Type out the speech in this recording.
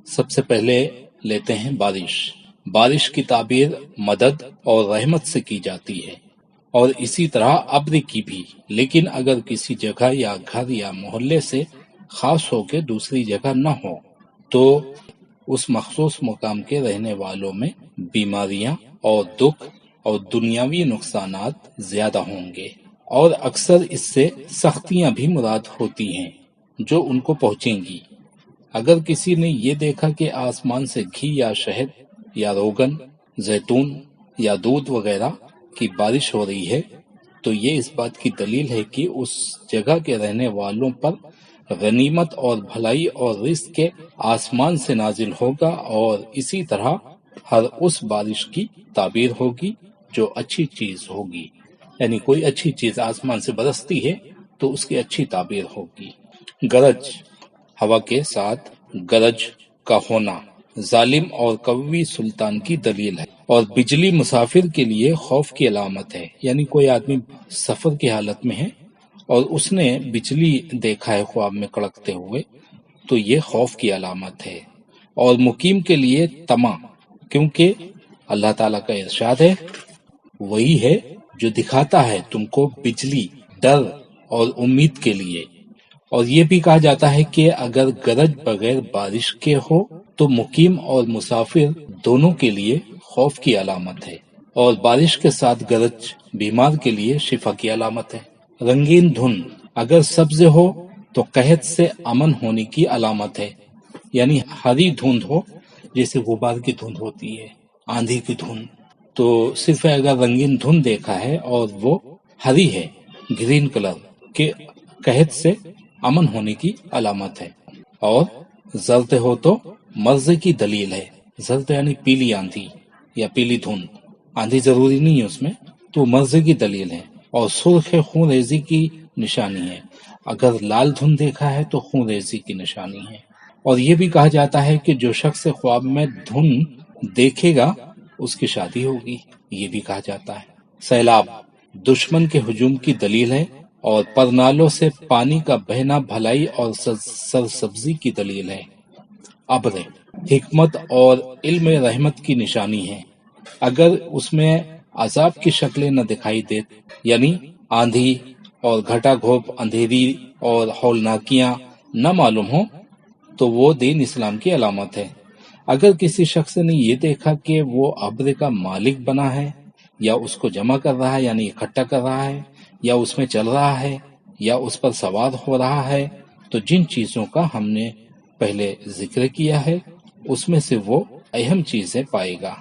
سب سے پہلے لیتے ہیں بارش۔ بارش کی تعبیر مدد اور رحمت سے کی جاتی ہے، اور اسی طرح ابر کی بھی، لیکن اگر کسی جگہ یا گھر یا محلے سے خاص ہو کے دوسری جگہ نہ ہو تو اس مخصوص مقام کے رہنے والوں میں بیماریاں اور دکھ اور دنیاوی نقصانات زیادہ ہوں گے، اور اکثر اس سے سختیاں بھی مراد ہوتی ہیں جو ان کو پہنچیں گی۔ اگر کسی نے یہ دیکھا کہ آسمان سے گھی یا شہد یا روغن، زیتون یا دودھ وغیرہ کی بارش ہو رہی ہے تو یہ اس بات کی دلیل ہے کہ اس جگہ کے رہنے والوں پر غنیمت اور بھلائی اور رزق کے آسمان سے نازل ہوگا، اور اسی طرح ہر اس بارش کی تعبیر ہوگی جو اچھی چیز ہوگی، یعنی کوئی اچھی چیز آسمان سے برستی ہے تو اس کی اچھی تعبیر ہوگی۔ گرج، ہوا کے ساتھ گرج کا ہونا ظالم اور قوی سلطان کی دلیل ہے، اور بجلی مسافر کے لیے خوف کی علامت ہے، یعنی کوئی آدمی سفر کی حالت میں ہے اور اس نے بجلی دیکھا ہے خواب میں کڑکتے ہوئے تو یہ خوف کی علامت ہے۔ اور مقیم کے لیے طمع، کیونکہ اللہ تعالیٰ کا ارشاد ہے، وہی ہے جو دکھاتا ہے تم کو بجلی ڈر اور امید کے لیے۔ اور یہ بھی کہا جاتا ہے کہ اگر گرج بغیر بارش کے ہو تو مقیم اور مسافر دونوں کے لیے خوف کی علامت ہے، اور بارش کے ساتھ گرج بیمار کے لیے شفا کی علامت ہے۔ رنگین دھند، اگر سبز ہو تو قحط سے امن ہونے کی علامت ہے، یعنی ہری دھند ہو جیسے غبار کی دھند ہوتی ہے، آندھی کی دھند، تو صرف اگر رنگین دھند دیکھا ہے اور وہ ہری ہے، گرین کلر کے، قحط سے امن ہونے کی علامت ہے۔ اور زرد ہو تو مرض کی دلیل ہے، زرد یعنی پیلی آندھی یا پیلی دھند، آندھی ضروری نہیں ہے اس میں، تو مرض کی دلیل ہے۔ اور سرخ خون ریزی کی نشانی ہے، اگر لال دھند دیکھا ہے تو خون ریزی کی نشانی ہے۔ اور یہ بھی کہا جاتا ہے کہ جو شخص خواب میں دھند دیکھے گا اس کی شادی ہوگی، یہ بھی کہا جاتا ہے۔ سیلاب دشمن کے ہجوم کی دلیل ہے، اور پرنالوں سے پانی کا بہنا بھلائی اور سرسبزی کی دلیل ہے۔ ابر حکمت اور علم رحمت کی نشانی ہے، اگر اس میں عذاب کی شکلیں نہ دکھائی دے، یعنی آندھی اور گھٹا گھوپ، اندھیری اور ہولناکیاں نہ معلوم ہوں تو وہ دین اسلام کی علامت ہے۔ اگر کسی شخص نے یہ دیکھا کہ وہ ابر کا مالک بنا ہے، یا اس کو جمع کر رہا ہے یعنی اکٹھا کر رہا ہے، یا اس میں چل رہا ہے، یا اس پر سوار ہو رہا ہے، تو جن چیزوں کا ہم نے پہلے ذکر کیا ہے اس میں سے وہ اہم چیزیں پائے گا۔